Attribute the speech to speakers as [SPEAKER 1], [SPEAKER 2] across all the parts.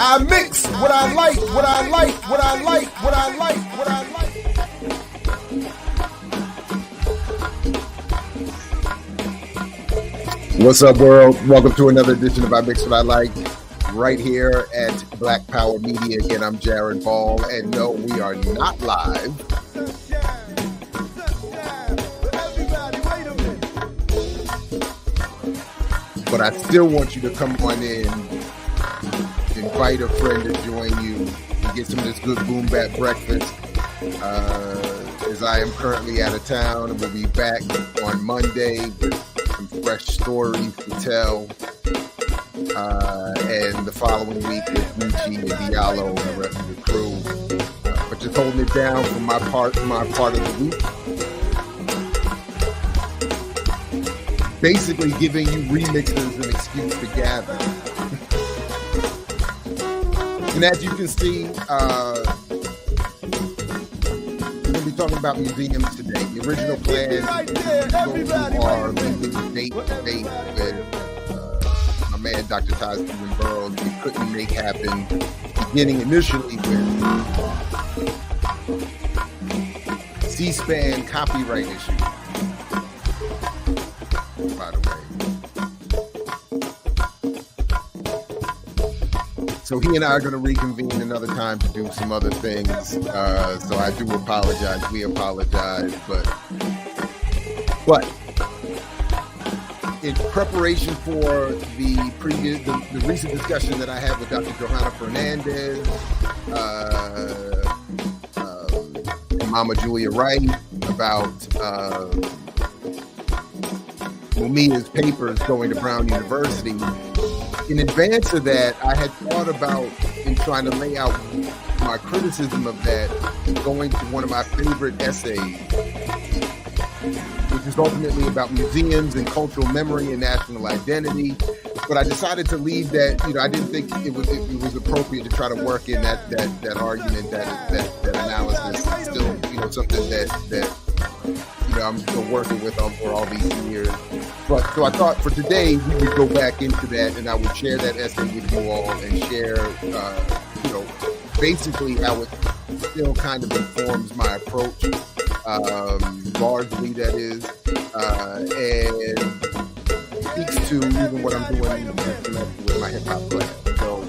[SPEAKER 1] I mix what I like, what I like, what I like, what I like, what I like. What's up, world? Welcome to another edition of I Mix What I Like, right here at Black Power Media. Again, I'm Jared Ball, and no, we are not live. But I still want you to come on in, invite a friend to join you, and get some of this good boom bap breakfast. As I am currently out of town, and we'll be back on Monday with some fresh stories to tell. And the following week with Gucci and Diallo and the rest of the crew. But just holding it down for my part of the week. Basically giving you remixes an excuse to gather. And as you can see, we're going to be talking about museums today. The original plan is to go through our living date with my man, Dr. Ty Stephen Burrows. We couldn't make happen, beginning initially with C-SPAN copyright issue. By the way. So he and I are going to reconvene another time to do some other things. So I do apologize. We apologize. But in preparation for the recent discussion that I had with Dr. Johanna Fernandez, and Mama Julia Wright about Mumia's papers going to Brown University. In advance of that, I had thought about, in trying to lay out my criticism of that, going to one of my favorite essays, which is ultimately about museums and cultural memory and national identity. But I decided to leave that. I didn't think it was appropriate to try to work in that argument, that analysis. It's still, something that I'm still working with for all these years. But so I thought for today we would go back into that, and I would share that essay with you all and share, basically how it still kind of informs my approach, largely that is, and speaks to even what I'm doing with my hip hop class. So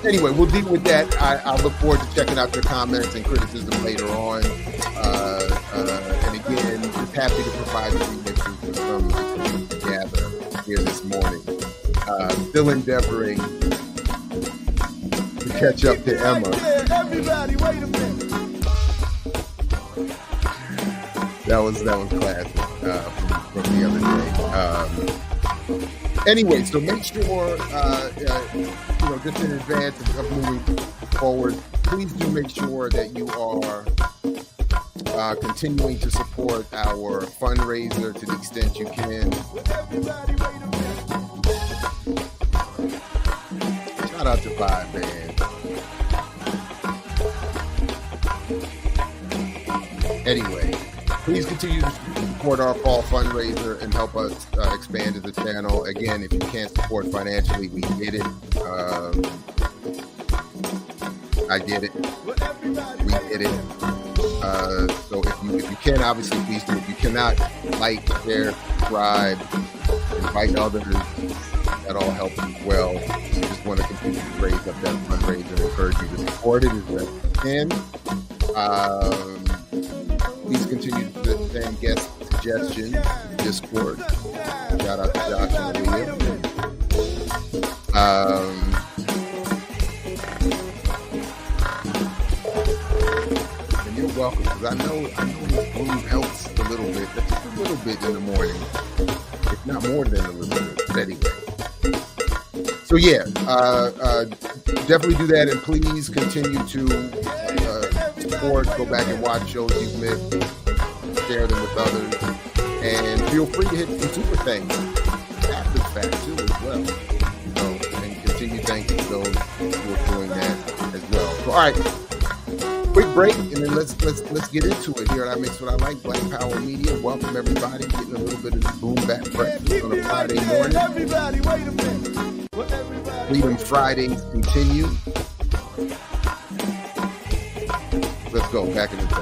[SPEAKER 1] anyway, we'll deal with that. I look forward to checking out your comments and criticism later on. And again, just happy to provide the remixes from the gather here this morning. Still endeavoring to catch up to Emma. Everybody, wait a minute. That was classic from the other day. Anyway, so make sure, just in advance of moving forward, please do make sure that you are continuing to support our fundraiser to the extent you can. Shout out to Vibe, man. Anyway, please continue to support our fall fundraiser and help us expand as a channel. Again, if you can't support financially, we get it. I get it. We get it. So if you can, obviously, please do. If you cannot, like, share, subscribe, invite others. That all helps as well. We just want to continue to raise up that fundraiser and encourage you to support it as best you can. Please continue to send guest suggestions in Discord. Shout out to Josh and Leah. And you're welcome, because I know this groove helps a little bit, just a little bit in the morning, if not more than a little bit. But anyway. So yeah, definitely do that, and please continue to support. Go back and watch shows you've missed, share them with others, and feel free to hit some super thanks after the fact too as well. And continue thanking those who are doing that as well. So all right, quick break, and then let's get into it here at I Mix What I Like, Black Power Media. Welcome everybody, getting a little bit of the boom back breakfast on a Friday morning. Everybody, wait a minute. Freedom Fridays continue. Let's go back in the day.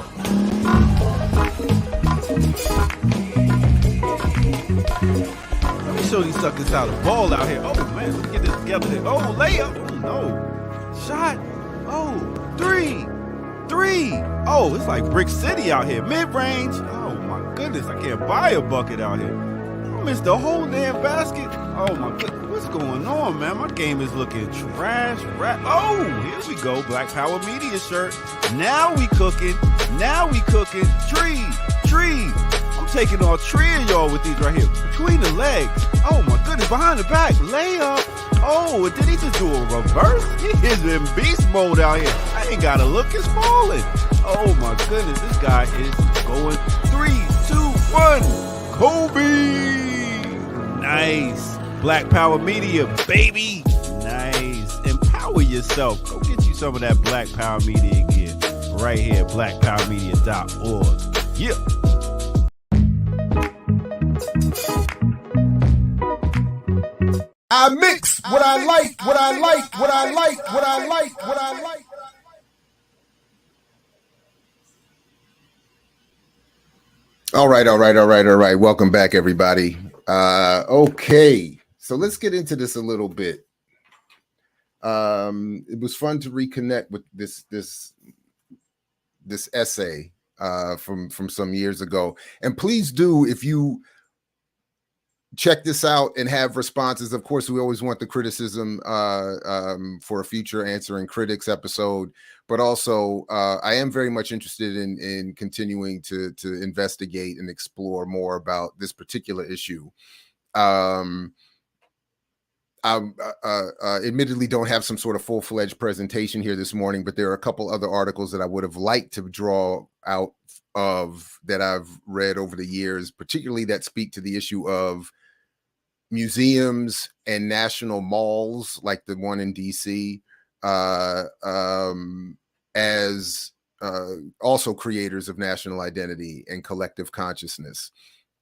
[SPEAKER 2] Let me show these suckers how to ball out here. Oh man, let's get this together here. Oh, layup. Oh no. Shot. Oh, three. Oh, it's like Brick City out here. Mid-range. Oh my goodness, I can't buy a bucket out here. I missed the whole damn basket. Oh my goodness. What's going on, man? My game is looking trash. Oh, here we go. Black Power Media shirt. Now we cooking. Tree. I'm taking on three of y'all with these right here. Between the legs. Oh my goodness. Behind the back. Layup. Oh, did he just do a reverse? He is in beast mode out here. I ain't got to look. It's falling. Oh my goodness. This guy is going 3, 2, 1. Kobe. Nice. Black Power Media, baby. Nice. Empower yourself. Go get you some of that Black Power Media again. Right here, blackpowermedia.org. Yeah.
[SPEAKER 1] I mix what I like. All right. Welcome back, everybody. Okay. So let's get into this a little bit. It was fun to reconnect with this essay from some years ago. And please do, if you check this out and have responses. Of course, we always want the criticism for a future Answering Critics episode, but also I am very much interested in continuing to investigate and explore more about this particular issue. I admittedly don't have some sort of full-fledged presentation here this morning, but there are a couple other articles that I would have liked to draw out of that I've read over the years, particularly that speak to the issue of museums and national malls like the one in DC as also creators of national identity and collective consciousness.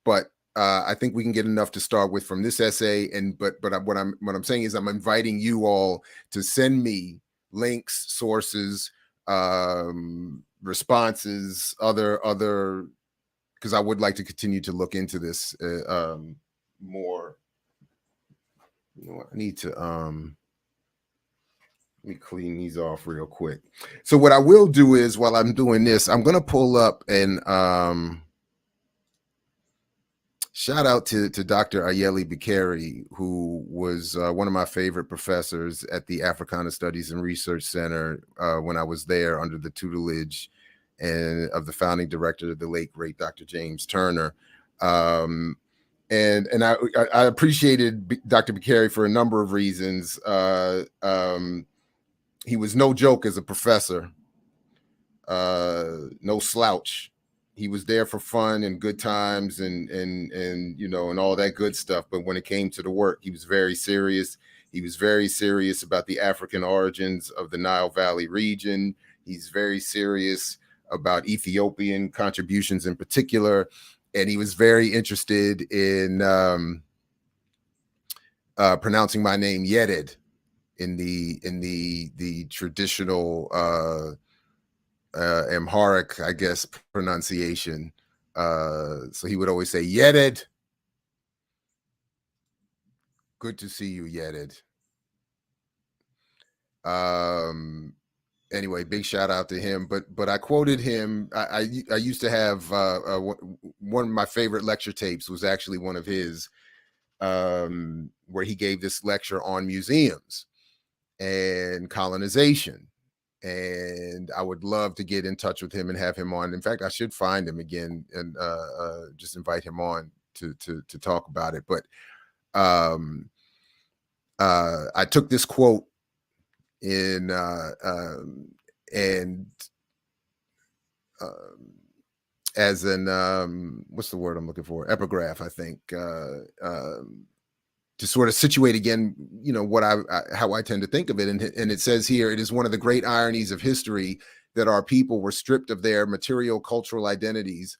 [SPEAKER 1] but I think we can get enough to start with from this essay. And but what I'm saying is I'm inviting you all to send me links, sources, responses, other because I would like to continue to look into this more. You know what? I need to let me clean these off real quick. So what I will do is while I'm doing this, I'm gonna pull up and shout out to Dr. Ayeli Bikeri, who was one of my favorite professors at the Africana Studies and Research Center when I was there under the tutelage and of the founding director, the late great Dr. James Turner. And I appreciated Dr. Bikeri for a number of reasons. He was no joke as a professor, no slouch. He was there for fun and good times and you know, and all that good stuff. But when it came to the work, he was very serious. He was very serious about the African origins of the Nile Valley region. He's very serious about Ethiopian contributions in particular. And he was very interested in pronouncing my name Yered in the traditional Amharic, I guess, pronunciation. So he would always say, Yered. Good to see you, Yered. Anyway, big shout out to him. But I quoted him. I used to have one of my favorite lecture tapes was actually one of his, where he gave this lecture on museums and colonization. And I would love to get in touch with him and have him on. In fact, I should find him again and just invite him on to talk about it. But I took this quote in as an what's the word I'm looking for? Epigraph, I think. To sort of situate again, you know, what how I tend to think of it. And it says here, it is one of the great ironies of history that our people were stripped of their material cultural identities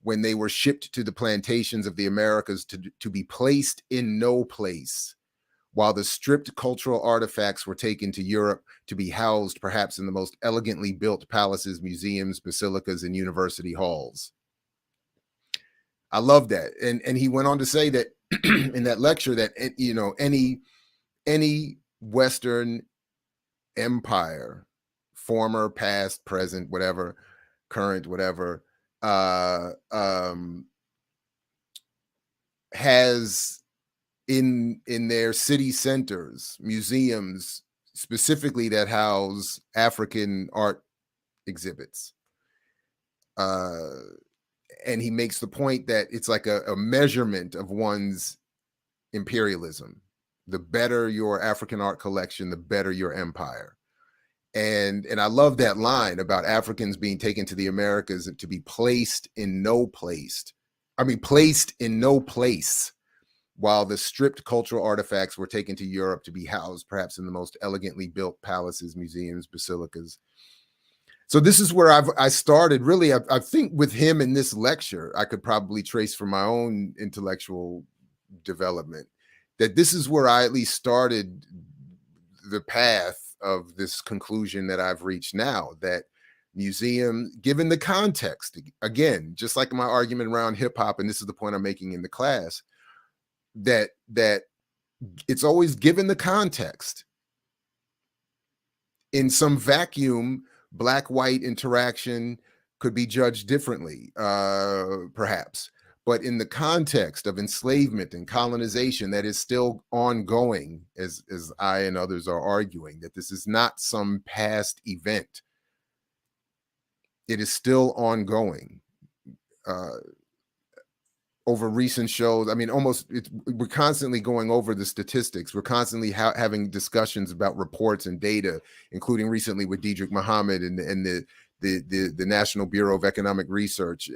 [SPEAKER 1] when they were shipped to the plantations of the Americas to be placed in no place, while the stripped cultural artifacts were taken to Europe to be housed perhaps in the most elegantly built palaces, museums, basilicas, and university halls. I love that. And he went on to say that in that lecture that, you know, any Western empire, former, past, present, whatever, current, whatever, has in their city centers museums specifically that house African art exhibits. And he makes the point that it's like a measurement of one's imperialism. The better your African art collection, the better your empire. And I love that line about Africans being taken to the Americas to be placed in no place. Placed in no place, while the stripped cultural artifacts were taken to Europe to be housed perhaps in the most elegantly built palaces, museums, basilicas. So this is where I started. Really, I think with him in this lecture, I could probably trace from my own intellectual development that this is where I at least started the path of this conclusion that I've reached now, that museum, given the context, again, just like my argument around hip hop, and this is the point I'm making in the class, that it's always given the context. In some vacuum, Black-white interaction could be judged differently, perhaps. But in the context of enslavement and colonization that is still ongoing, as I and others are arguing, that this is not some past event. It is still ongoing. Over recent shows, we're constantly going over the statistics. We're constantly having discussions about reports and data, including recently with Diedrich Muhammad and the National Bureau of Economic Research,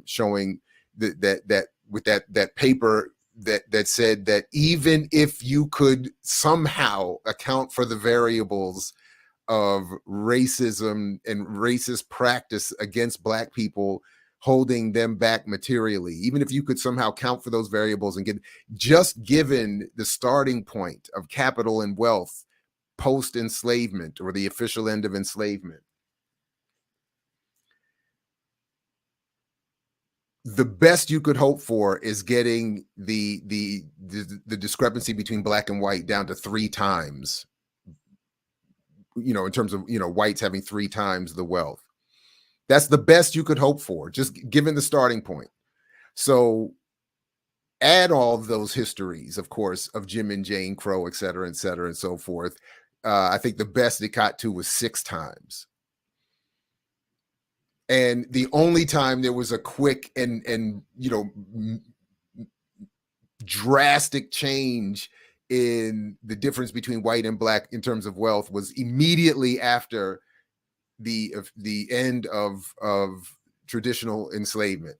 [SPEAKER 1] showing that with that paper that said that even if you could somehow account for the variables of racism and racist practice against Black people holding them back materially, even if you could somehow count for those variables and get just given the starting point of capital and wealth post enslavement or the official end of enslavement. The best you could hope for is getting the discrepancy between black and white down to 3 times, in terms of, whites having 3 times the wealth. That's the best you could hope for, just given the starting point. So add all of those histories, of course, of Jim and Jane Crow, et cetera, and so forth. I think the best it got to was 6 times. And the only time there was a quick and drastic change in the difference between white and black in terms of wealth was immediately after the end of traditional enslavement.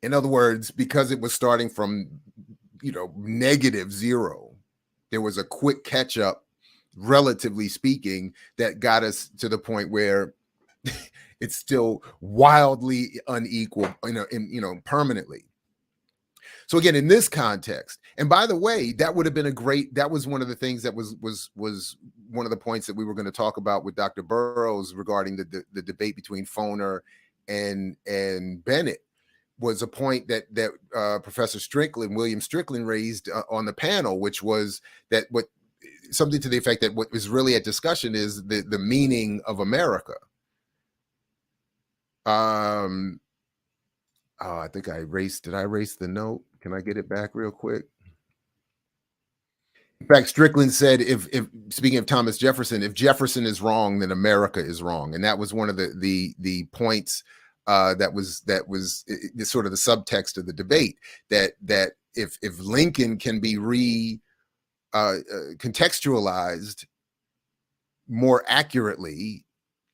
[SPEAKER 1] In other words, because it was starting from -0, there was a quick catch up, relatively speaking, that got us to the point where it's still wildly unequal, permanently. So again, in this context, and by the way, that would have been that was one of the things that was one of the points that we were going to talk about with Dr. Burroughs regarding the debate between Foner and Bennett, was a point that Professor William Strickland raised on the panel, which was that something to the effect that what was really at discussion is the meaning of America. I think did I erase the note? Can I get it back real quick? In fact, Strickland said, if speaking of Thomas Jefferson, if Jefferson is wrong, then America is wrong. And that was one of the points that was sort of the subtext of the debate, that if Lincoln can be contextualized more accurately,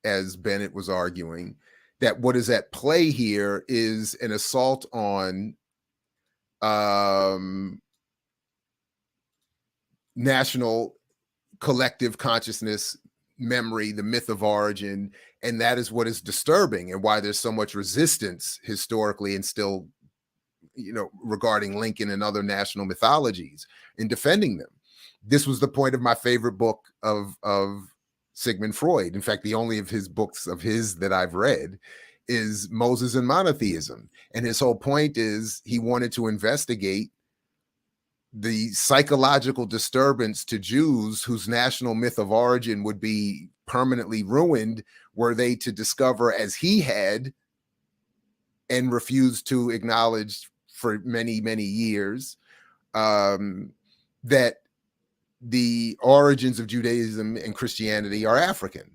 [SPEAKER 1] as Bennett was arguing, that what is at play here is an assault on national collective consciousness, memory, the myth of origin, and that is what is disturbing and why there's so much resistance historically and still, regarding Lincoln and other national mythologies in defending them. This was the point of my favorite book of Sigmund Freud. In fact, the only of his books of his that I've read is Moses and Monotheism. And his whole point is he wanted to investigate the psychological disturbance to Jews whose national myth of origin would be permanently ruined were they to discover, as he had and refused to acknowledge for many, many years, that the origins of Judaism and Christianity are African,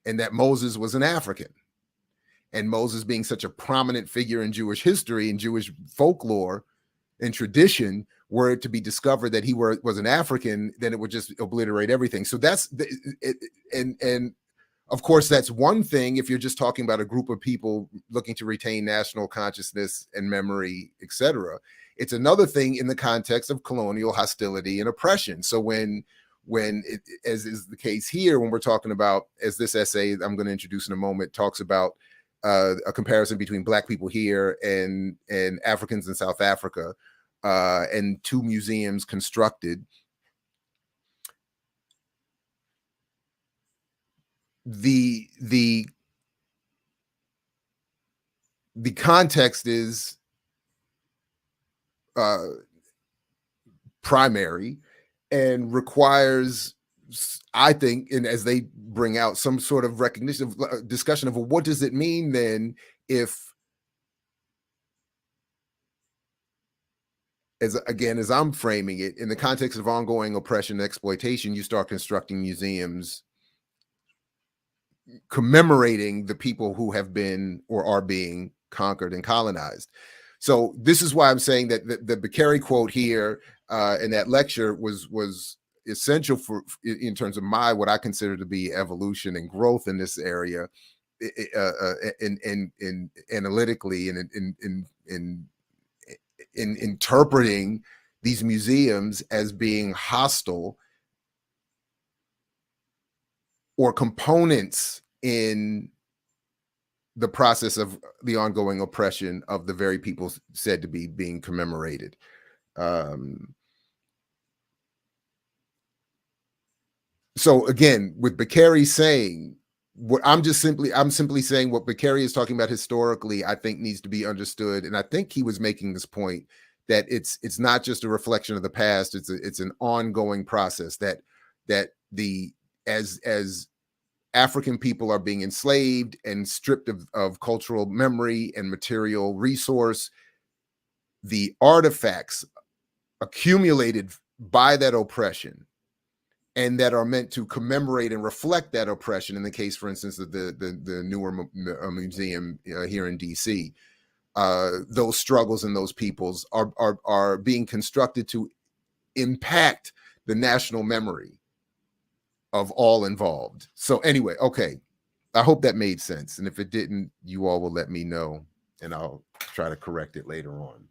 [SPEAKER 1] and that Moses was an African. And Moses, being such a prominent figure in Jewish history and Jewish folklore and tradition, were it to be discovered that he was an African, then it would just obliterate everything. So that's and of course that's one thing if you're just talking about a group of people looking to retain national consciousness and memory, etc. It's another thing in the context of colonial hostility and oppression. So when it, as is the case here, when we're talking about, as this essay I'm going to introduce in a moment talks about, a comparison between Black people here and Africans in South Africa, and 2 museums constructed. The context is primary and requires, I think, and as they bring out, some sort of recognition of discussion of, well, what does it mean then if, as I'm framing it, in the context of ongoing oppression and exploitation, you start constructing museums commemorating the people who have been or are being conquered and colonized. So this is why I'm saying that the Beccari quote here in that lecture was essential for, in terms of what I consider to be evolution and growth in this area, in analytically and in interpreting these museums as being hostile or components in the process of the ongoing oppression of the very people said to be being commemorated. So again, with Bakary saying what I'm simply saying what Bakary is talking about historically, I think needs to be understood. And I think he was making this point that it's not just a reflection of the past, it's an ongoing process that as African people are being enslaved and stripped of cultural memory and material resource, the artifacts accumulated by that oppression and that are meant to commemorate and reflect that oppression. In the case, for instance, of the newer museum here in DC, those struggles and those peoples are being constructed to impact the national memory of all involved. So anyway, okay, I hope that made sense. And if it didn't, you all will let me know, and I'll try to correct it later on.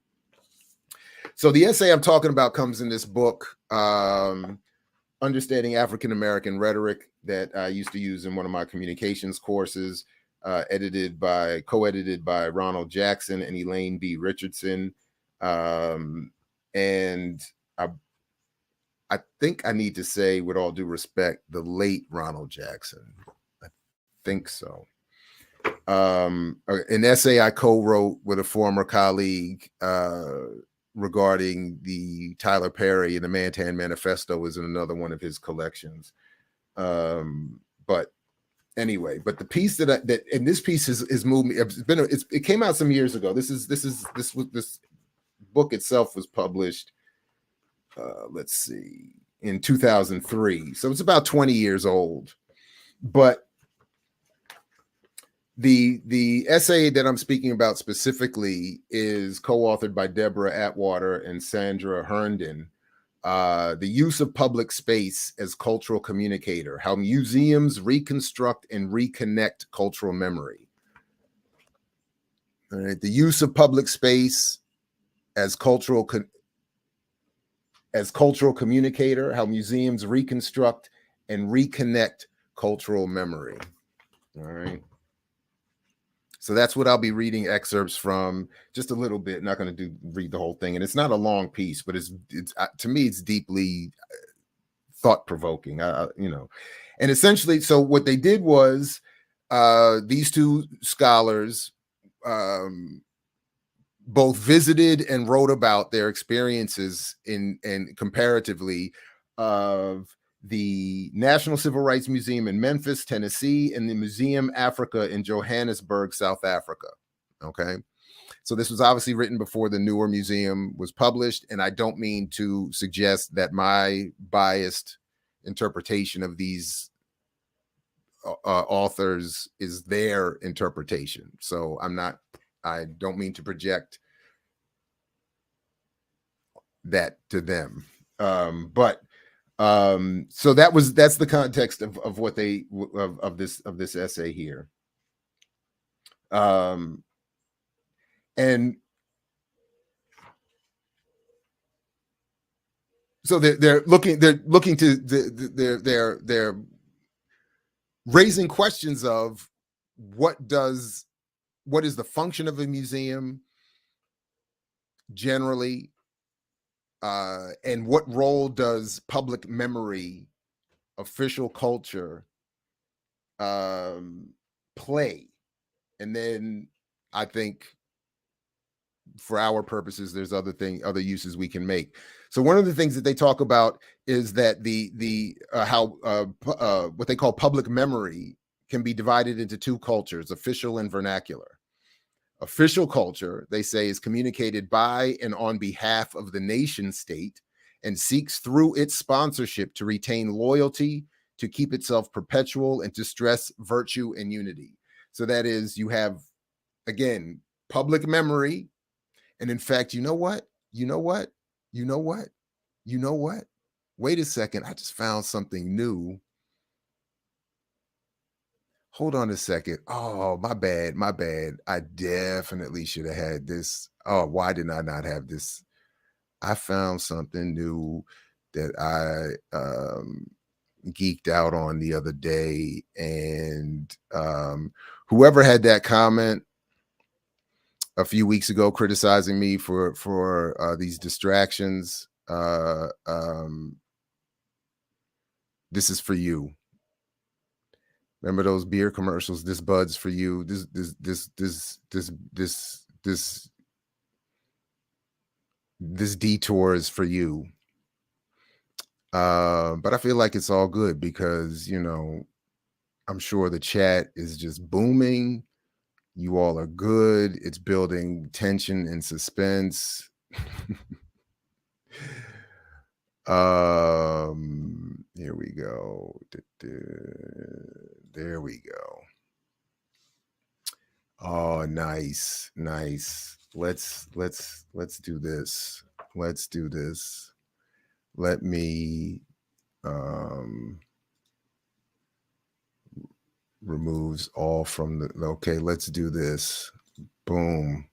[SPEAKER 1] So the essay I'm talking about comes in this book, Understanding African American Rhetoric, that I used to use in one of my communications courses, co-edited by Ronald Jackson and Elaine B. Richardson. And I think I need to say, with all due respect, the late Ronald Jackson. I think so. An essay I co-wrote with a former colleague regarding the Tyler Perry and the Mantan Manifesto is in another one of his collections. But anyway, but the piece and this piece has moved me. It came out some years ago. This book itself was published, let's see, in 2003. So it's about 20 years old. But the essay that I'm speaking about specifically is co-authored by Deborah Atwater and Sandra Herndon. The use of public space as cultural communicator, how museums reconstruct and reconnect cultural memory. All right, the use of public space as cultural communicator, how museums reconstruct and reconnect cultural memory. All right. So that's what I'll be reading excerpts from, just a little bit. Not going to read the whole thing, and it's not a long piece, but it's to me it's deeply thought-provoking. And essentially, so what they did was these two scholars both visited and wrote about their experiences and comparatively of the National Civil Rights Museum in Memphis, Tennessee, and the Museum Africa in Johannesburg, South Africa. Okay. So this was obviously written before the newer museum was published. And I don't mean to suggest that my biased interpretation of these authors is their interpretation. So I don't mean to project that to them. So that's the context of what of this essay here. And so they're raising questions of what is the function of a museum generally, and what role does public memory, official culture, play? And then I think for our purposes, there's other uses we can make. So one of the things that they talk about is that what they call public memory can be divided into two cultures, official and vernacular. Official culture, they say, is communicated by and on behalf of the nation state and seeks through its sponsorship to retain loyalty, to keep itself perpetual, and to stress virtue and unity. So that is, you have, again, public memory. And in fact, you know what? Wait a second. I just found something new. Hold on a second. Oh, my bad. I definitely should have had this. Oh, why did I not have this? I found something new that geeked out on the other day, and whoever had that comment a few weeks ago criticizing me for these distractions, this is for you. Remember those beer commercials? This bud's for you. This detour is for you. But I feel like it's all good because, you know, I'm sure the chat is just booming. You all are good. It's building tension and suspense. Here we go. There we go. Oh, nice. Let's do this. Let's do this. Let me removes all from the, okay, let's do this. Boom.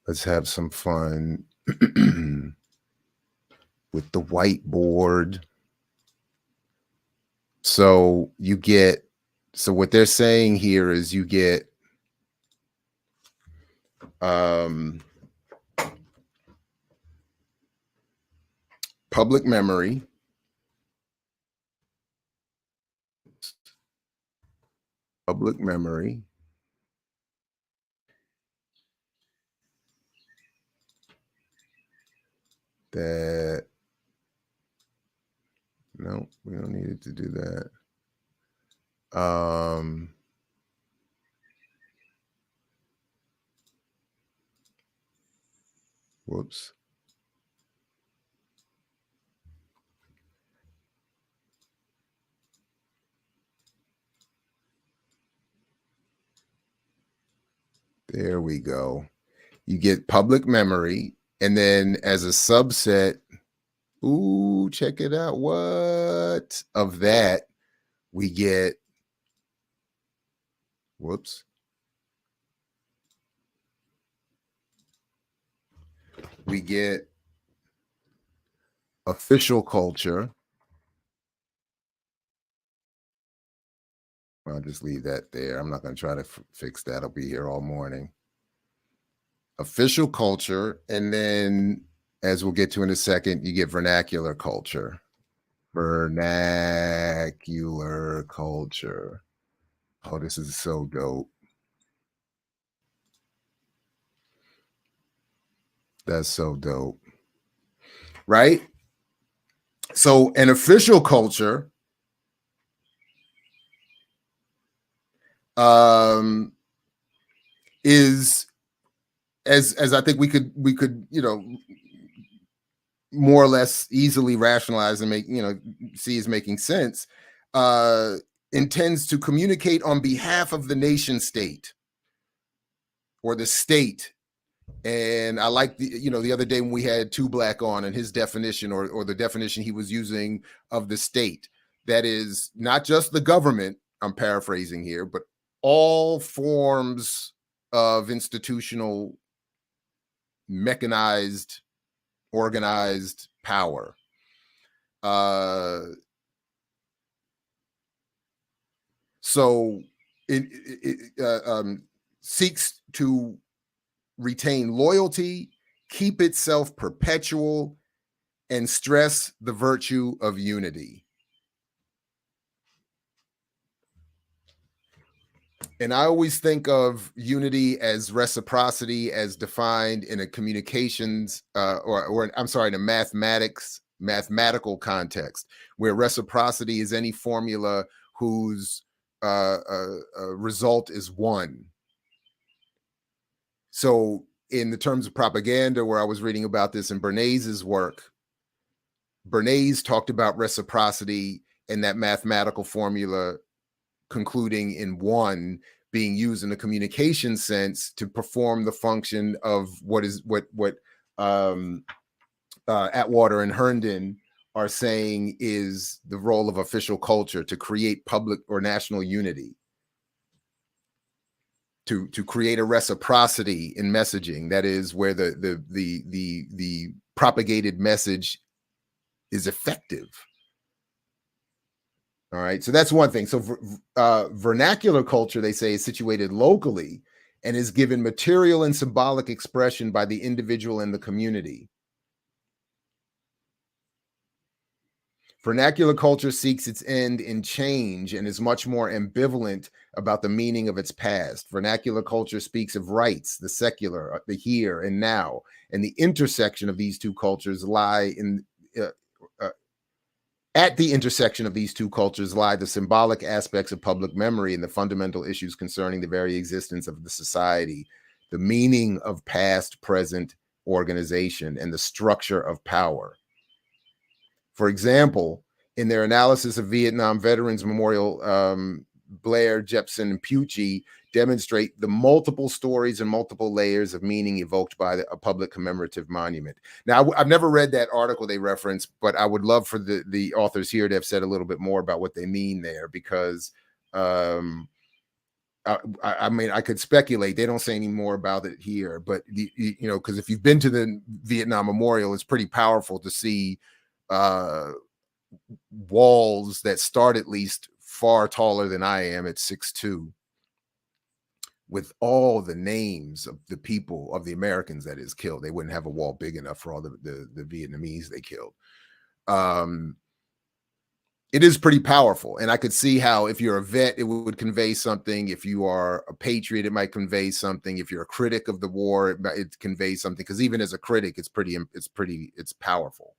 [SPEAKER 1] Let's have some fun with the whiteboard. So you get, so what they're saying here is you get public memory, that, no, we don't need it to do that. Whoops. There we go. You get public memory, and then as a subset, ooh, check it out. What of that we get? Whoops. We get official culture. I'll just leave that there. I'm not going to try to fix that. I'll be here all morning. Official culture, and then, as we'll get to in a second, you get vernacular culture. Vernacular culture. Oh, this is so dope. That's so dope. Right? So an official culture is, as I think we could, you know, more or less easily rationalize and make, you know, see as making sense, intends to communicate on behalf of the nation state or the state. And I like the, you know, the other day when we had Two Black on and his definition or the definition he was using of the state, that is not just the government, I'm paraphrasing here, but all forms of institutional, mechanized, organized power. So it seeks to retain loyalty, keep itself perpetual, and stress the virtue of unity. And I always think of unity as reciprocity as defined in a communications or I'm sorry, in a mathematical context, where reciprocity is any formula whose result is one. So in the terms of propaganda, where I was reading about this in Bernays's work, Bernays talked about reciprocity and that mathematical formula concluding in one being used in a communication sense to perform the function of what Atwater and Herndon are saying is the role of official culture, to create public or national unity, to create a reciprocity in messaging. That is where the propagated message is effective. All right. So that's one thing. So vernacular culture, they say, is situated locally and is given material and symbolic expression by the individual and the community. Vernacular culture seeks its end in change and is much more ambivalent about the meaning of its past. Vernacular culture speaks of rights, the secular, the here and now, and the intersection of these two cultures lie in at the intersection of these two cultures lie the symbolic aspects of public memory and the fundamental issues concerning the very existence of the society, the meaning of past, present organization, and the structure of power. For example, in their analysis of Vietnam Veterans Memorial, Blair, Jepson, and Pucci demonstrate the multiple stories and multiple layers of meaning evoked by a public commemorative monument. Now, I've never read that article they reference, but I would love for the authors here to have said a little bit more about what they mean there, because I mean, I could speculate. They don't say any more about it here, but you know, because if you've been to the Vietnam Memorial, it's pretty powerful to see walls that start at least far taller than I am at 6'2", with all the names of the people, of the Americans that is killed. They wouldn't have a wall big enough for all the Vietnamese they killed. It is pretty powerful. And I could see how if you're a vet, it would convey something. If you are a patriot, it might convey something. If you're a critic of the war, it conveys something. Because even as a critic, it's powerful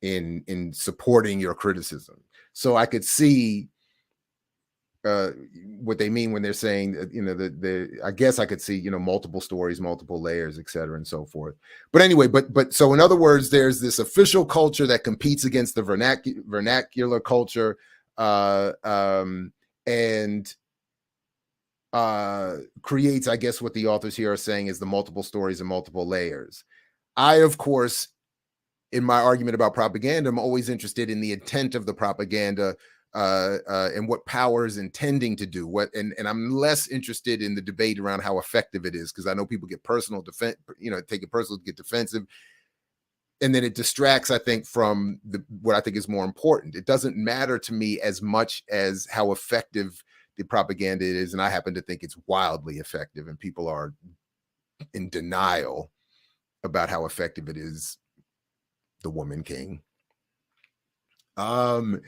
[SPEAKER 1] in supporting your criticism. So I could see what they mean when they're saying, you know, I guess I could see, you know, multiple stories, multiple layers, et cetera, and so forth. But anyway, but so in other words, there's this official culture that competes against the vernacular culture, and creates, I guess, what the authors here are saying is the multiple stories and multiple layers. I, of course, in my argument about propaganda, I'm always interested in the intent of the propaganda, and what power is intending to do. And I'm less interested in the debate around how effective it is, because I know people get personal defense, you know, take it personal, get defensive, and then it distracts, I think, from what I think is more important. It doesn't matter to me as much as how effective the propaganda is, and I happen to think it's wildly effective, and people are in denial about how effective it is. The Woman King. And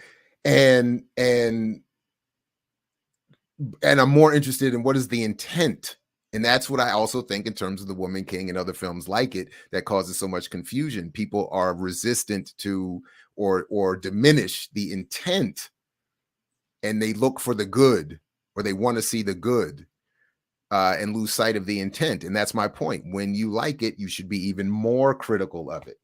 [SPEAKER 1] I'm more interested in what is the intent. And that's what I also think in terms of The Woman King and other films like it that causes so much confusion. People are resistant to or diminish the intent, and they look for the good, or they want to see the good, and lose sight of the intent. And that's my point. When you like it, you should be even more critical of it.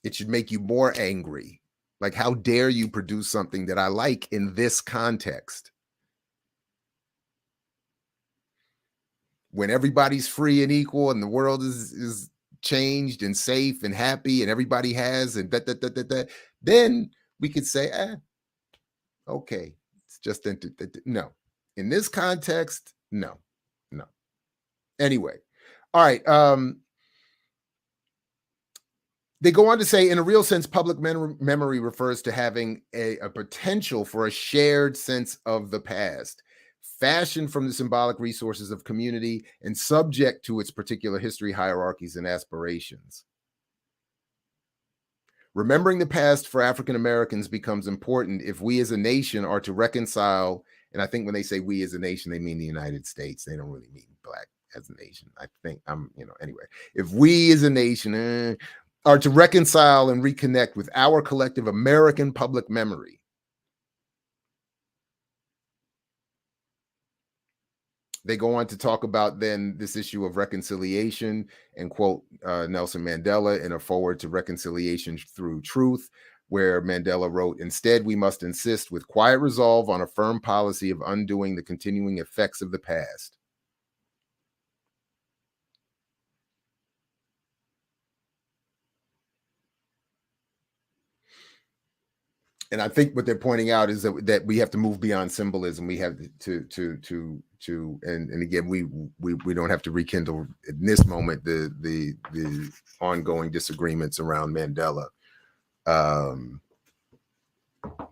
[SPEAKER 1] It should make you more angry. Like, how dare you produce something that I like in this context? When everybody's free and equal and the world is changed and safe and happy and everybody has and then we could say, okay, it's just no. In this context, no. Anyway, all right. They go on to say, in a real sense, public memory refers to having a potential for a shared sense of the past, fashioned from the symbolic resources of community and subject to its particular history, hierarchies, and aspirations. Remembering the past for African Americans becomes important if we as a nation are to reconcile, and I think when they say we as a nation, they mean the United States. They don't really mean Black as a nation. I think anyway, if we as a nation are to reconcile and reconnect with our collective American public memory. They go on to talk about then this issue of reconciliation and quote Nelson Mandela in a foreword to Reconciliation Through Truth, where Mandela wrote, "Instead, we must insist with quiet resolve on a firm policy of undoing the continuing effects of the past." And I think what they're pointing out is that we have to move beyond symbolism. We have to and again, we don't have to rekindle in this moment the ongoing disagreements around Mandela.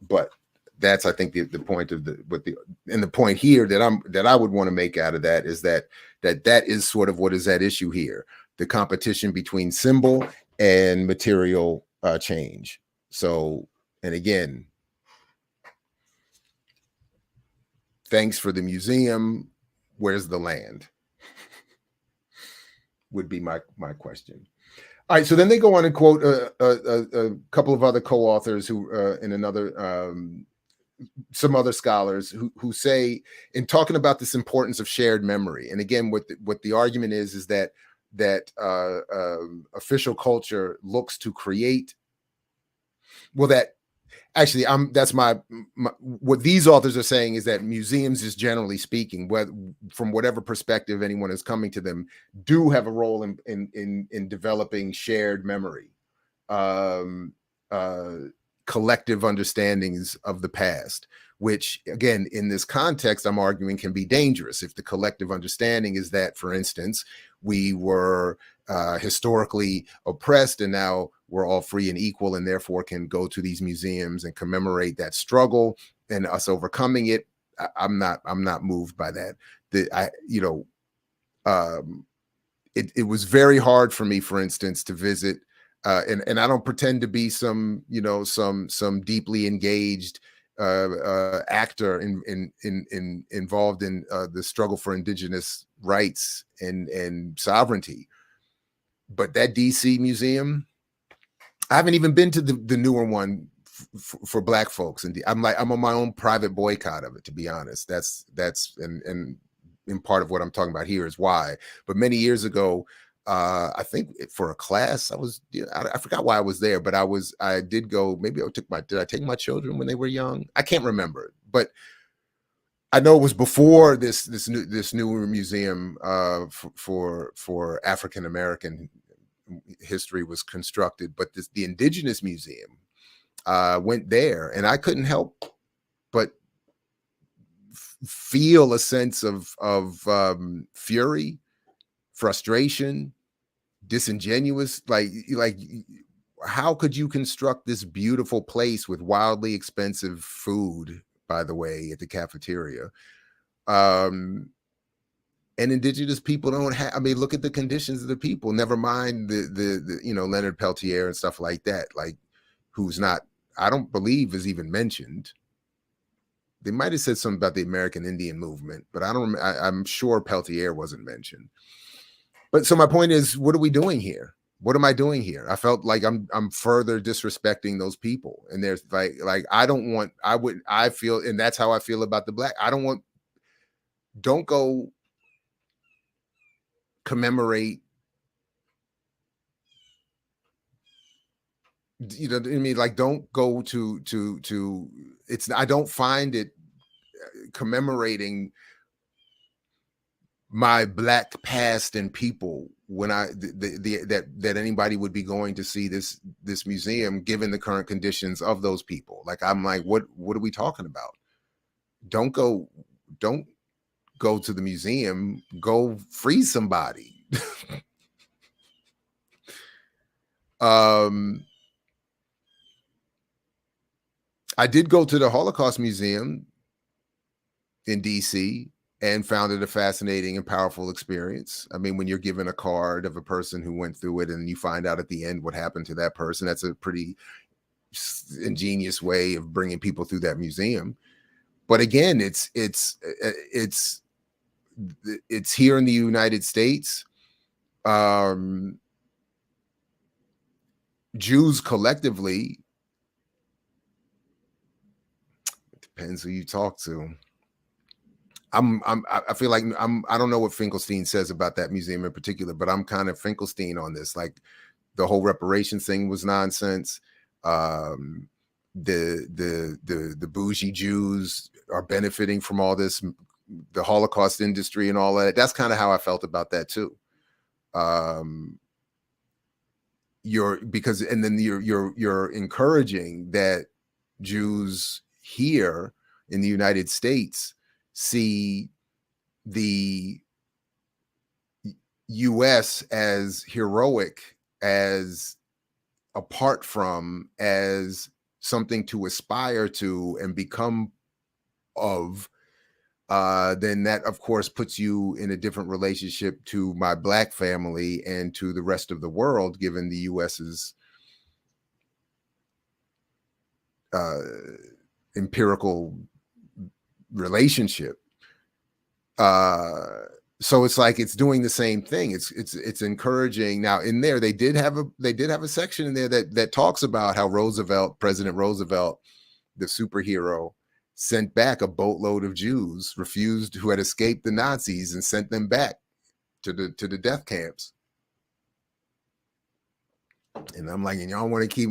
[SPEAKER 1] But that's, I think, the point of the point here that I would want to make out of that is that is sort of what is at issue here: the competition between symbol and material change. So, and again, thanks for the museum. Where's the land? Would be my question. All right, so then they go on and quote a couple of other co-authors who in another some other scholars who say, in talking about this importance of shared memory, and again, what the argument is that official culture looks to create. Well, that actually, that's my what these authors are saying is that museums, just generally speaking, from whatever perspective anyone is coming to them, do have a role in developing shared memory, collective understandings of the past, which, again, in this context, I'm arguing can be dangerous if the collective understanding is that, for instance, we were historically oppressed and now we're all free and equal, and therefore can go to these museums and commemorate that struggle and us overcoming it. I'm not moved by that. It was very hard for me, for instance, to visit. And I don't pretend to be some deeply engaged actor involved in the struggle for indigenous rights and sovereignty. But that DC museum, I haven't even been to the newer one for Black folks, and I'm on my own private boycott of it, to be honest. That's and in part of what I'm talking about here is why. But many years ago, I think for a class, I forgot why I was there, but I did go. Maybe did I take my children when they were young? I can't remember, but I know it was before this newer museum for African American history was constructed. But the Indigenous Museum went there, and I couldn't help but feel a sense of fury, frustration, disingenuous. Like how could you construct this beautiful place with wildly expensive food, by the way, at the cafeteria, and Indigenous people don't have? I mean, look at the conditions of the people, never mind the Leonard Peltier and stuff like that, like who's not, I don't believe is even mentioned. They might have said something about the American Indian movement, but I'm sure Peltier wasn't mentioned. But so my point is, what are we doing here? What am I doing here? I felt like I'm further disrespecting those people. And there's like I feel, and that's how I feel about the Black. Don't go commemorate. You know what I mean? Like, don't go to it's. I don't find it commemorating my Black past and people when that anybody would be going to see this museum, given the current conditions of those people. Like, I'm like, what are we talking about? Don't go to the museum, go free somebody. I did go to the Holocaust Museum in DC and found it a fascinating and powerful experience. I mean, when you're given a card of a person who went through it and you find out at the end what happened to that person, that's a pretty ingenious way of bringing people through that museum. But again, it's here in the United States. Jews collectively, it depends who you talk to. I feel like I don't know what Finkelstein says about that museum in particular, but I'm kind of Finkelstein on this. Like, the whole reparations thing was nonsense. The bougie Jews are benefiting from all this, the Holocaust industry and all that. That's kind of how I felt about that too. You're encouraging that Jews here in the United States see the U.S. as heroic, as apart from, as something to aspire to and become of, then that, of course, puts you in a different relationship to my Black family and to the rest of the world, given the U.S.'s empirical relationship. So it's like it's doing the same thing. It's encouraging. Now, in there, they did have a section in there that talks about how President Roosevelt, the superhero, sent back a boatload of Jews who had escaped the Nazis and sent them back to the death camps. And I'm like, and y'all want to keep.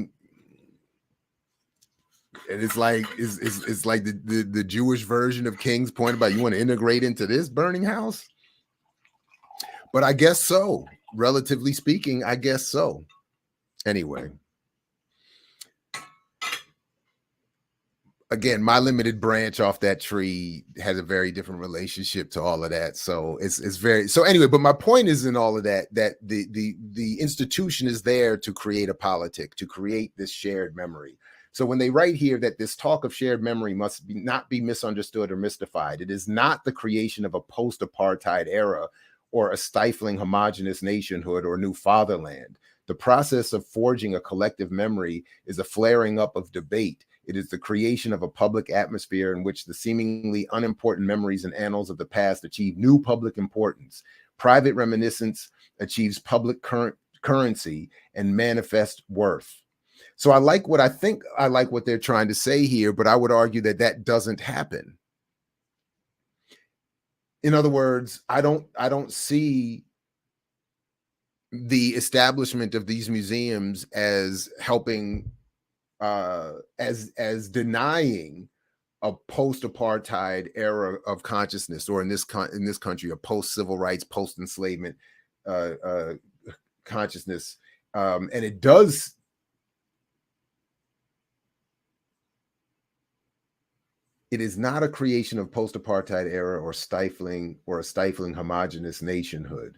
[SPEAKER 1] And it's like the Jewish version of King's point about you want to integrate into this burning house. But I guess so. Relatively speaking, I guess so. Anyway. Again, my limited branch off that tree has a very different relationship to all of that. So it's very, so anyway, but my point is in all of that the institution is there to create a politic, to create this shared memory. So when they write here that this talk of shared memory must not be misunderstood or mystified, it is not the creation of a post-apartheid era or a stifling homogenous nationhood or new fatherland. The process of forging a collective memory is a flaring up of debate. It is the creation of a public atmosphere in which the seemingly unimportant memories and annals of the past achieve new public importance. Private reminiscence achieves public currency and manifest worth. So I like what they're trying to say here, but I would argue that doesn't happen. In other words, I don't see the establishment of these museums as helping, as denying a post-apartheid era of consciousness, or in this country, a post-civil rights, post-enslavement consciousness, and it does. It is not a creation of post-apartheid era or a stifling homogenous nationhood.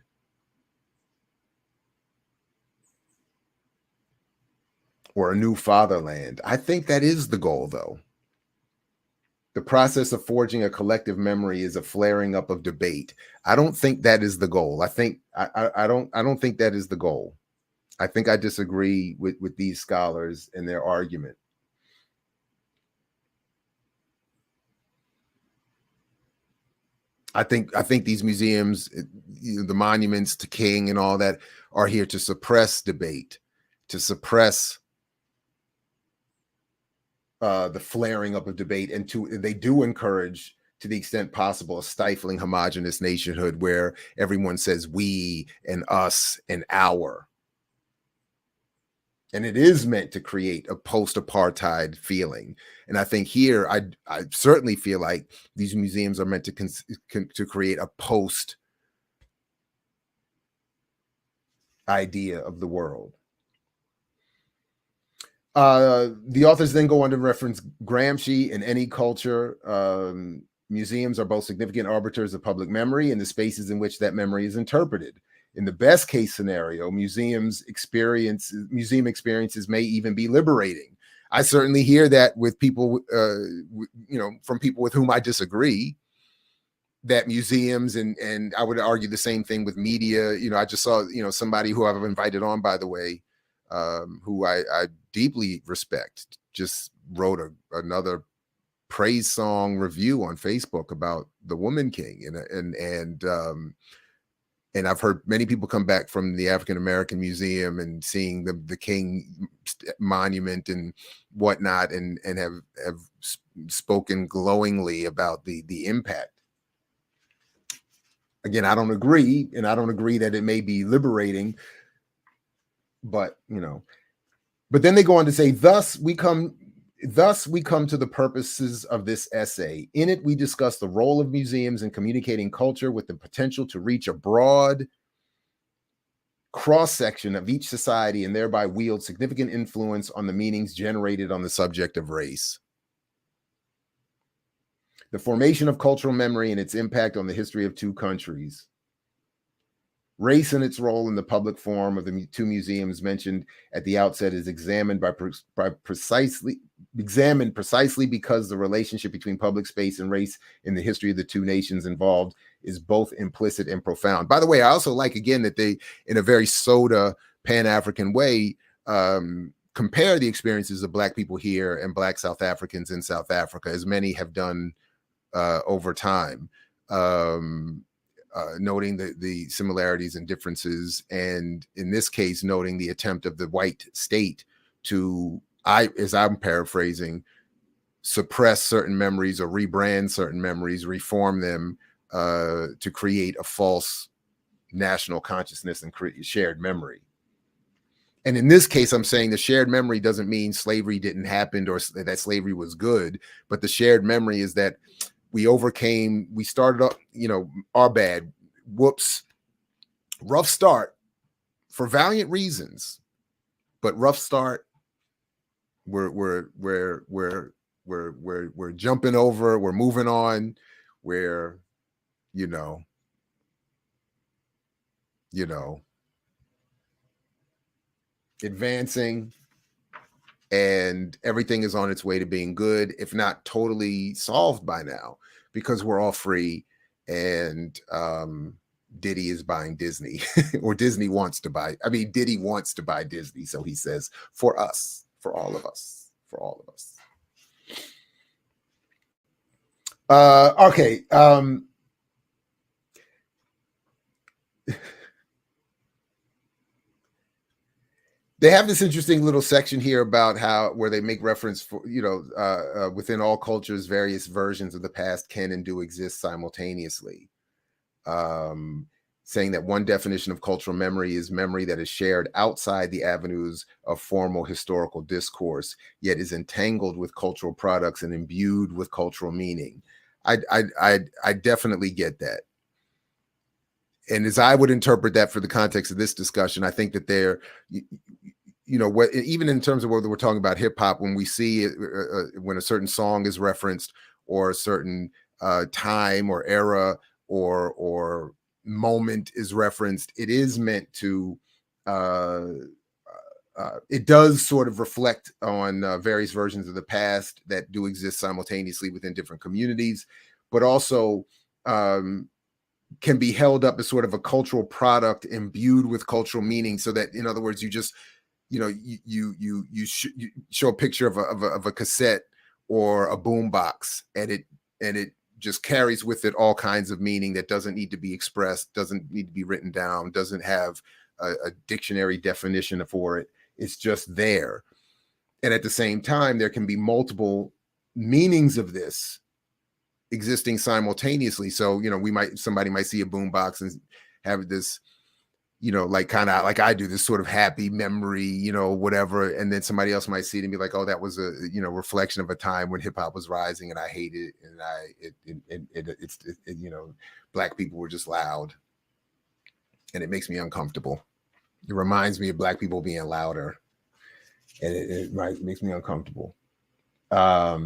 [SPEAKER 1] Or a new fatherland. I think that is the goal, though. The process of forging a collective memory is a flaring up of debate. I don't think that is the goal. I don't think that is the goal. I think I disagree with these scholars and their argument. I think these museums, the monuments to King and all that, are here to suppress debate, to suppress the flaring up of debate, and they do encourage, to the extent possible, a stifling homogenous nationhood where everyone says we and us and our. And it is meant to create a post-apartheid feeling. And I think here, I certainly feel like these museums are meant to create a post idea of the world. The authors then go on to reference Gramsci. In any culture, museums are both significant arbiters of public memory and the spaces in which that memory is interpreted. In the best case scenario, museum experiences may even be liberating. I certainly hear that with people, from people with whom I disagree, that museums, and I would argue the same thing with media. I just saw, somebody who I've invited on, by the way, who I deeply respect, just wrote another praise song review on Facebook about the Woman King, and I've heard many people come back from the African American Museum and seeing the King monument and whatnot, and have spoken glowingly about the impact. Again, I don't agree, and I don't agree that it may be liberating, but but then they go on to say, thus we come to the purposes of this essay. In it, we discuss the role of museums in communicating culture with the potential to reach a broad cross-section of each society and thereby wield significant influence on the meanings generated on the subject of race. The formation of cultural memory and its impact on the history of two countries. Race and its role in the public forum of the two museums mentioned at the outset is examined precisely because the relationship between public space and race in the history of the two nations involved is both implicit and profound. By the way, I also like, again, that they, in a very soda Pan-African way, compare the experiences of Black people here and Black South Africans in South Africa, as many have done over time. Noting the similarities and differences, and in this case, noting the attempt of the white state to, as I'm paraphrasing, suppress certain memories or rebrand certain memories, reform them to create a false national consciousness and create shared memory. And in this case, I'm saying the shared memory doesn't mean slavery didn't happen or that slavery was good, but the shared memory is that we started up, our bad, whoops, rough start for valiant reasons, but rough start. We're jumping over, we're moving on, we're, advancing, and everything is on its way to being good, if not totally solved by now, because we're all free, and Diddy is buying Disney, or Diddy wants to buy Disney, so he says, for us, for all of us. Okay. They have this interesting little section here about where they make reference for, within all cultures, various versions of the past can and do exist simultaneously. Saying that one definition of cultural memory is memory that is shared outside the avenues of formal historical discourse, yet is entangled with cultural products and imbued with cultural meaning. I definitely get that. And as I would interpret that for the context of this discussion, I think that they're, even in terms of whether we're talking about hip hop, when we see when a certain song is referenced, or a certain time or era or moment is referenced, it is meant to, it does sort of reflect on various versions of the past that do exist simultaneously within different communities, but also can be held up as sort of a cultural product imbued with cultural meaning, so that, in other words, you just, you show a picture of a cassette or a boombox, and it just carries with it all kinds of meaning that doesn't need to be expressed, doesn't need to be written down, doesn't have a dictionary definition for it. It's just there. And at the same time, there can be multiple meanings of this existing simultaneously. So, somebody might see a boombox and have this, like I do, this sort of happy memory, whatever. And then somebody else might see it and be like, oh, that was a, reflection of a time when hip hop was rising and I hated it. And Black people were just loud, and it makes me uncomfortable. It reminds me of Black people being louder, and it makes me uncomfortable. But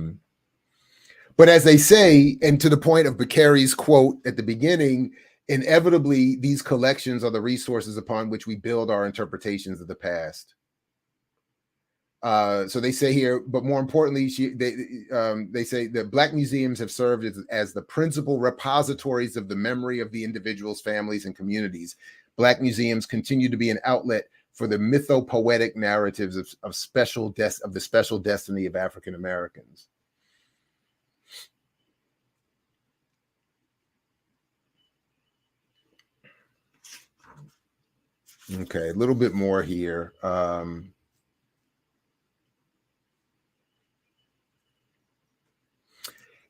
[SPEAKER 1] as they say, and to the point of Bakari's quote at the beginning, inevitably, these collections are the resources upon which we build our interpretations of the past. So they say here, but more importantly, they say that Black museums have served as the principal repositories of the memory of the individuals, families, and communities. Black museums continue to be an outlet for the mythopoetic narratives of the special destiny of African Americans. Okay, a little bit more here.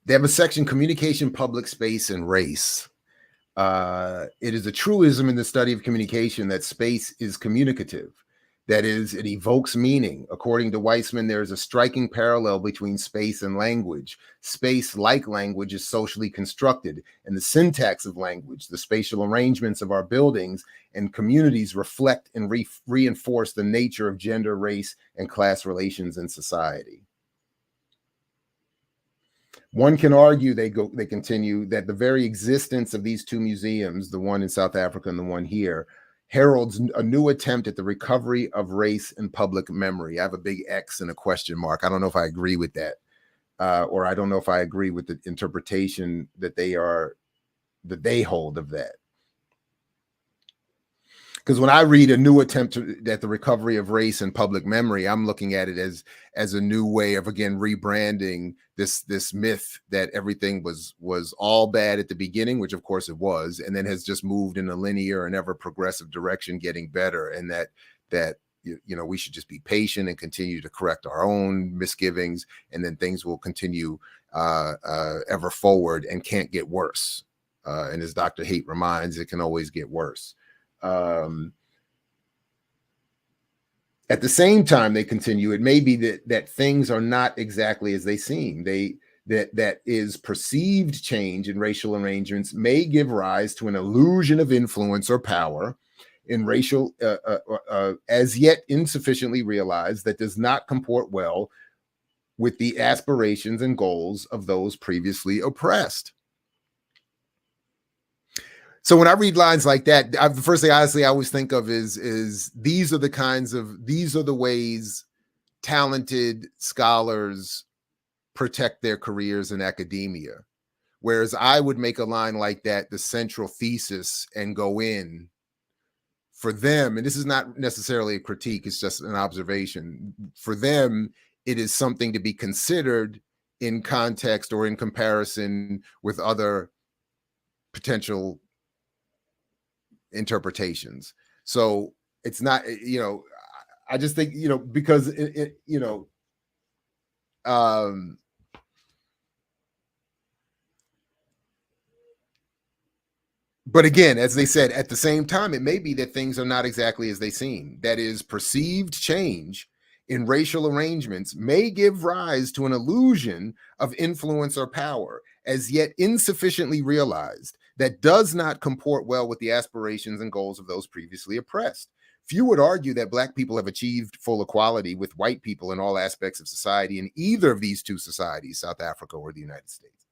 [SPEAKER 1] They have a section, Communication, Public Space, and Race. It is a truism in the study of communication that space is communicative. That is, it evokes meaning. According to Weissman, there is a striking parallel between space and language. Space, like language, is socially constructed, and the syntax of language, the spatial arrangements of our buildings and communities, reflect and reinforce the nature of gender, race, and class relations in society. One can argue, they continue, that the very existence of these two museums, the one in South Africa and the one here, heralds a new attempt at the recovery of race and public memory. I have a big X and a question mark. I don't know if I agree with that, or I don't know if I agree with the interpretation that they hold of that. Because when I read a new attempt at the recovery of race and public memory, I'm looking at it as a new way of, again, rebranding this myth that everything was all bad at the beginning, which of course it was, and then has just moved in a linear and ever progressive direction, getting better, and that we should just be patient and continue to correct our own misgivings, and then things will continue ever forward and can't get worse. And as Dr. Haight reminds, it can always get worse. At the same time, they continue, it may be that things are not exactly as they seem. That is perceived change in racial arrangements may give rise to an illusion of influence or power in racial, as yet insufficiently realized, that does not comport well with the aspirations and goals of those previously oppressed. So when I read lines like that, the first thing honestly I always think of is these are the ways talented scholars protect their careers in academia. Whereas I would make a line like that the central thesis and go in for them, and this is not necessarily a critique, it's just an observation. For them, it is something to be considered in context or in comparison with other potential interpretations. So it's not, I just think, because but again, as they said, at the same time, it may be that things are not exactly as they seem. That is, perceived change in racial arrangements may give rise to an illusion of influence or power, as yet insufficiently realized, that does not comport well with the aspirations and goals of those previously oppressed. Few would argue that Black people have achieved full equality with white people in all aspects of society in either of these two societies, South Africa or the United States.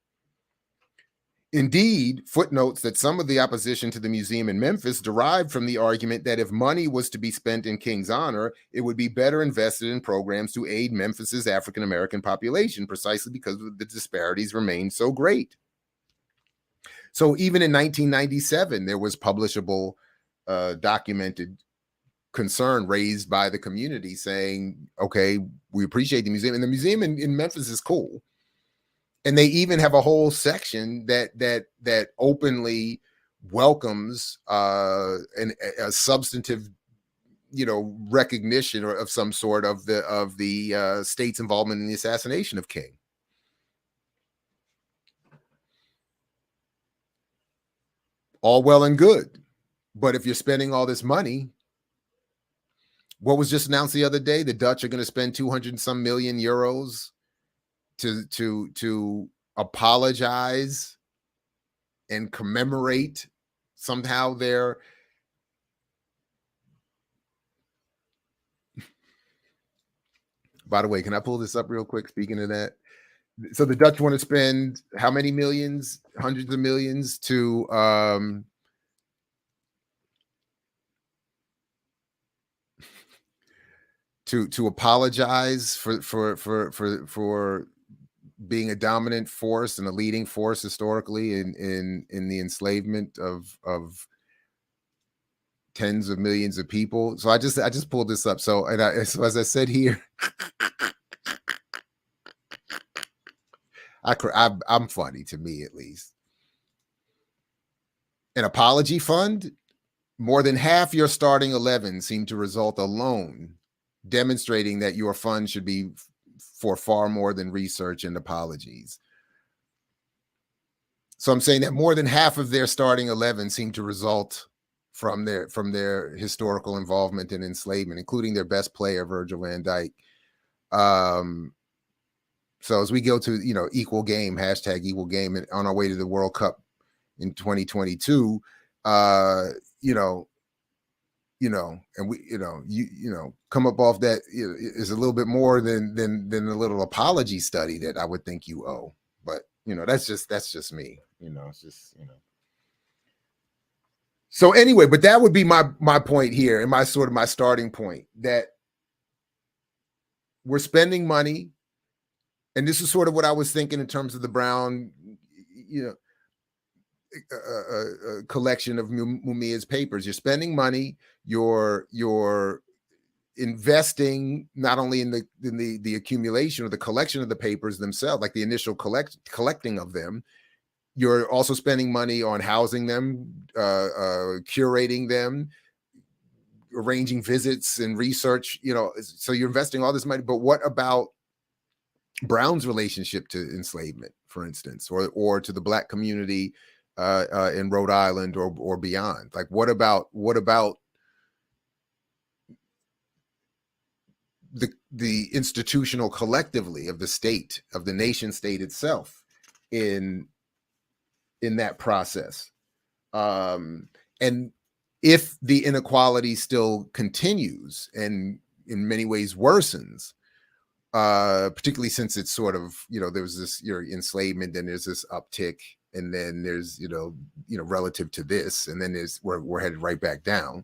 [SPEAKER 1] Indeed, footnotes that some of the opposition to the museum in Memphis derived from the argument that if money was to be spent in King's honor, it would be better invested in programs to aid Memphis's African-American population, precisely because the disparities remained so great. So even in 1997, there was publishable, documented concern raised by the community saying, okay, we appreciate the museum. And the museum in Memphis is cool. And they even have a whole section that openly welcomes a substantive, recognition of some sort of the state's involvement in the assassination of King. All well and good, but if you're spending all this money, what was just announced the other day, the Dutch are going to spend 200 and some million euros to apologize and commemorate somehow their by the way, can I pull this up real quick? Speaking of that, so the Dutch want to spend how many millions, hundreds of millions to apologize for being a dominant force and a leading force historically in the enslavement of tens of millions of people. So I just pulled this up. So so as I said here, I'm funny, to me at least. An apology fund, more than half your starting 11 seem to result alone, demonstrating that your fund should be for far more than research and apologies. So I'm saying that more than half of their starting 11 seem to result from their historical involvement in enslavement, including their best player, Virgil van Dijk. So as we go to, equal game, hashtag equal game, and on our way to the World Cup in 2022, and we, come up off that is a little bit more than a little apology study that I would think you owe. But That's just me. It's just. So anyway, but that would be my point here, and my starting point, that we're spending money, and this is sort of what I was thinking in terms of the Brown, collection of Mumia's papers. You're spending money. You're investing not only in the accumulation or the collection of the papers themselves, like the initial collecting of them. You're also spending money on housing them, curating them, arranging visits and research. So you're investing all this money. But what about Brown's relationship to enslavement, for instance, or to the Black community in Rhode Island or beyond? Like, what about the institutional collectively of the state, of the nation state itself in that process? And if the inequality still continues and in many ways worsens, particularly since it's sort of, there was this enslavement, then there's this uptick, and then there's relative to this, and then we're headed right back down.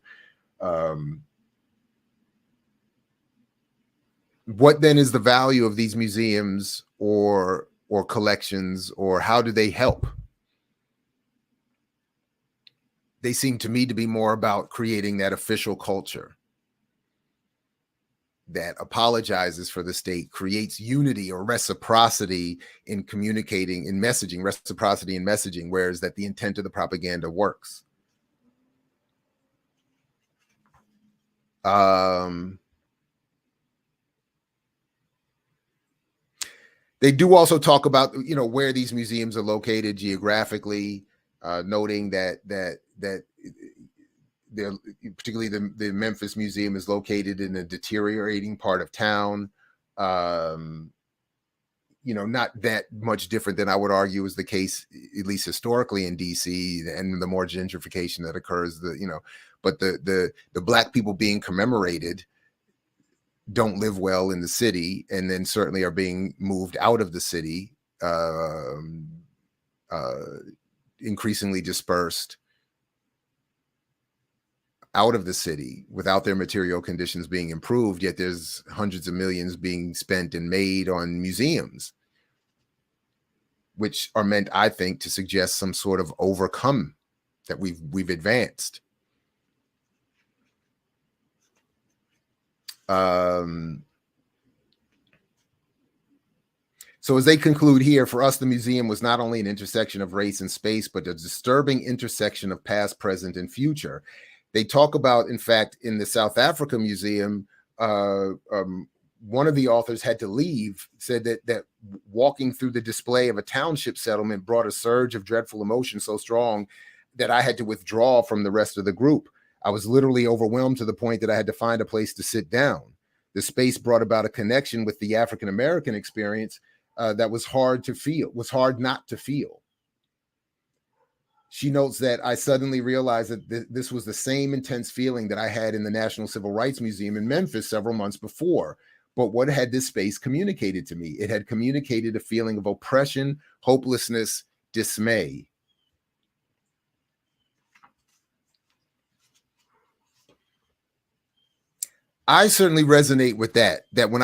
[SPEAKER 1] What then is the value of these museums or collections, or how do they help? They seem to me to be more about creating that official culture that apologizes for the state, creates unity or reciprocity in communicating, in messaging, reciprocity in messaging, whereas that the intent of the propaganda works. They do also talk about, where these museums are located geographically, noting that they're, particularly the Memphis Museum, is located in a deteriorating part of town. Not that much different than I would argue is the case, at least historically, in DC, and the more gentrification that occurs. But the Black people being commemorated don't live well in the city, and then certainly are being moved out of the city, increasingly dispersed out of the city without their material conditions being improved, yet there's hundreds of millions being spent and made on museums, which are meant, I think, to suggest some sort of overcome, that we've advanced. So as they conclude here, for us, the museum was not only an intersection of race and space, but a disturbing intersection of past, present, and future. They talk about, in fact, in the South Africa Museum, one of the authors had to leave, said that walking through the display of a township settlement brought a surge of dreadful emotion so strong that I had to withdraw from the rest of the group. I was literally overwhelmed to the point that I had to find a place to sit down. The space brought about a connection with the African-American experience that was hard not to feel. She notes that I suddenly realized that this was the same intense feeling that I had in the National Civil Rights Museum in Memphis several months before. But what had this space communicated to me? It had communicated a feeling of oppression, hopelessness, dismay. I certainly resonate with that when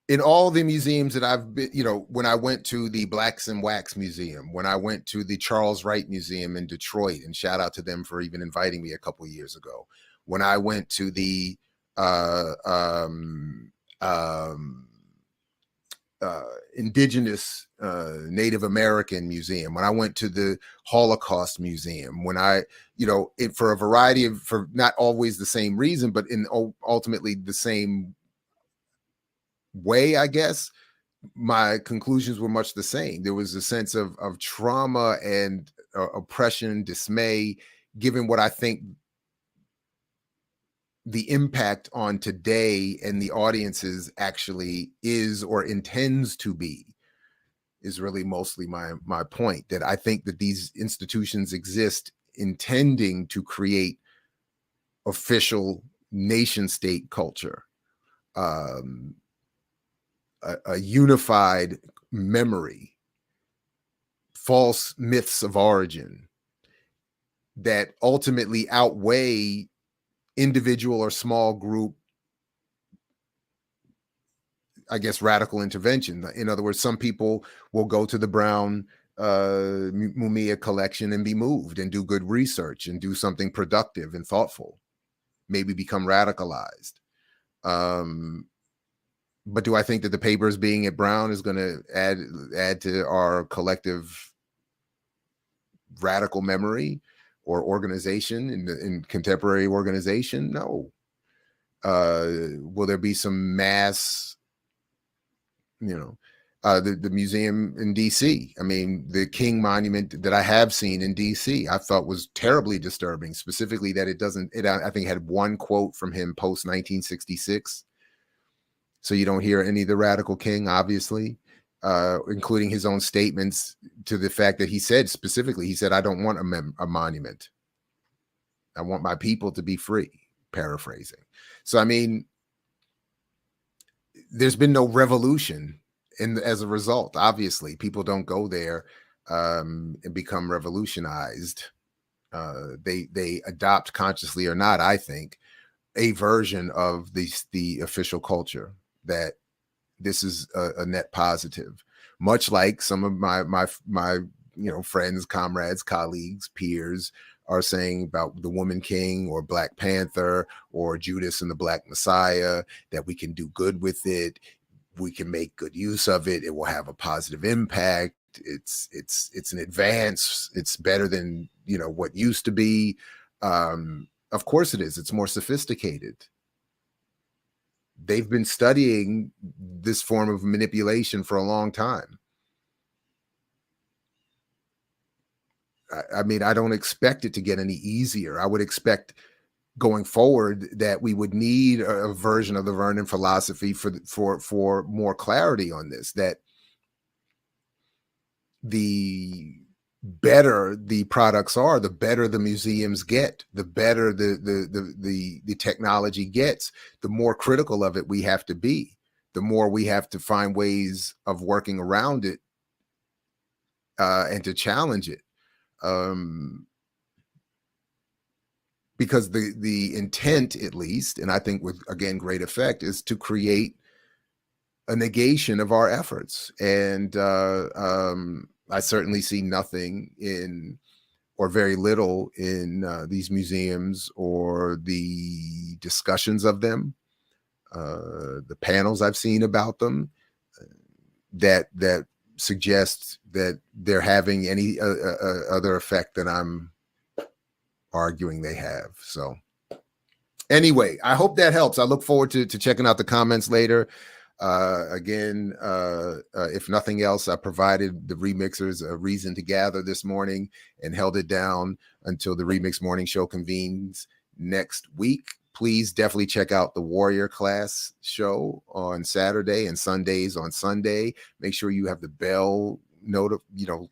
[SPEAKER 1] in all the museums that I've been, when I went to the Blacks and Wax Museum, when I went to the Charles Wright Museum in Detroit, and shout out to them for even inviting me a couple of years ago, when I went to the Indigenous Native American Museum, when I went to the Holocaust Museum, when I, for a variety of, for not always the same reason, but in ultimately the same way, I guess, my conclusions were much the same. There was a sense of trauma and oppression, dismay, given what I think the impact on today and the audiences actually is or intends to be, is really mostly my point, that I think that these institutions exist intending to create official nation state culture, a unified memory, false myths of origin that ultimately outweigh individual or small group, I guess, radical intervention. In other words, some people will go to the Brown Mumia collection and be moved and do good research and do something productive and thoughtful, maybe become radicalized. But do I think that the papers being at Brown is going to add to our collective radical memory or organization in contemporary organization? No. Will there be some mass, the museum in DC? I mean, the King Monument that I have seen in DC, I thought was terribly disturbing, specifically that I think it had one quote from him post 1966. So you don't hear any of the radical King, obviously, including his own statements to the fact that he said specifically, he said, I don't want a monument. I want my people to be free, paraphrasing. So, I mean, there's been no revolution as a result. Obviously, people don't go there and become revolutionized. They adopt, consciously or not, I think, a version of the official culture, that this is a net positive, much like some of my friends, comrades, colleagues, peers are saying about the Woman King or Black Panther or Judas and the Black Messiah, that we can do good with it. We can make good use of it. It will have a positive impact. It's an advance. It's better than, what used to be. Of course it is. It's more sophisticated. They've been studying this form of manipulation for a long time. I mean, I don't expect it to get any easier. I would expect going forward that we would need a version of the Vernon philosophy for more clarity on this, that the better the products are, the better the museums get, the better the technology gets, the more critical of it we have to be, the more we have to find ways of working around it and to challenge it. Because the intent, at least, and I think with, again, great effect, is to create a negation of our efforts. And I certainly see nothing or very little in these museums or the discussions of them, the panels I've seen about them, that suggests that they're having any other effect than I'm arguing they have. So anyway, I hope that helps. I look forward to checking out the comments later. Again, if nothing else, I provided the remixers a reason to gather this morning and held it down until the Remix Morning Show convenes next week. Please definitely check out the Warrior Class show on Saturday and Sundays on Sunday. Make sure you have the bell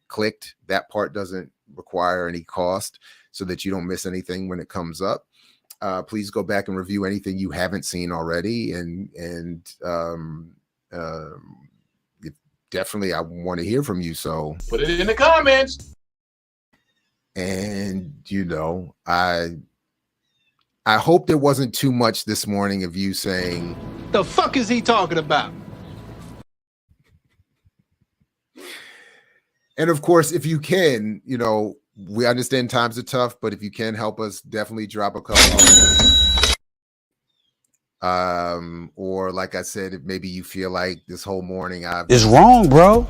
[SPEAKER 1] clicked. That part doesn't require any cost, so that you don't miss anything when it comes up. Please go back and review anything you haven't seen already. And definitely, I want to hear from you. So
[SPEAKER 3] put it in the comments.
[SPEAKER 1] And, I hope there wasn't too much this morning of you saying,
[SPEAKER 3] the fuck is he talking about?
[SPEAKER 1] And of course, if you can, we understand times are tough, but if you can help us, definitely drop a couple. Or like I said, if maybe you feel like this whole morning
[SPEAKER 4] it's wrong, bro,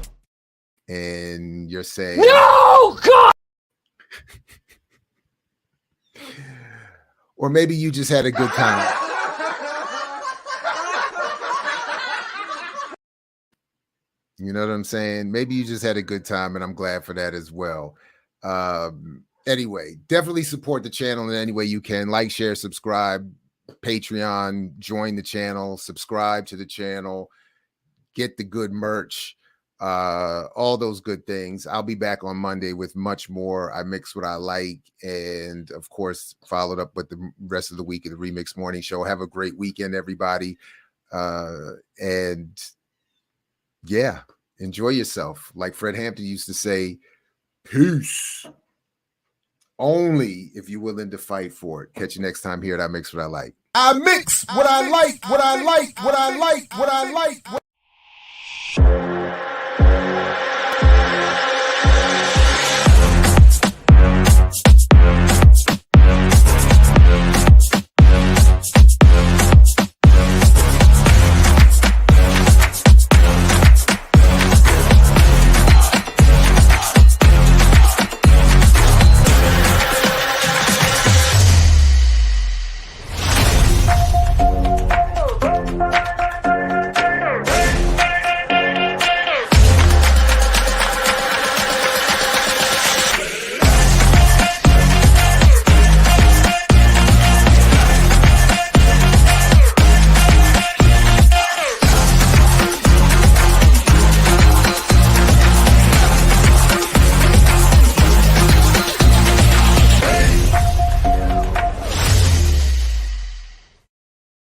[SPEAKER 1] and you're saying,
[SPEAKER 4] no, God.
[SPEAKER 1] Or maybe you just had a good time. You know what I'm saying? Maybe you just had a good time, and I'm glad for that as well. Anyway, definitely support the channel in any way you can. Like, share, subscribe, Patreon, join the channel, subscribe to the channel, get the good merch, all those good things. I'll be back on Monday with much more. I mix what I like, and of course, followed up with the rest of the week of the Remix Morning Show. Have a great weekend, everybody. And yeah, enjoy yourself. Like Fred Hampton used to say, peace. Only if you're willing to fight for it. Catch you next time here at I Mix What I Like. I mix what I like, what I like, what I like, what I like.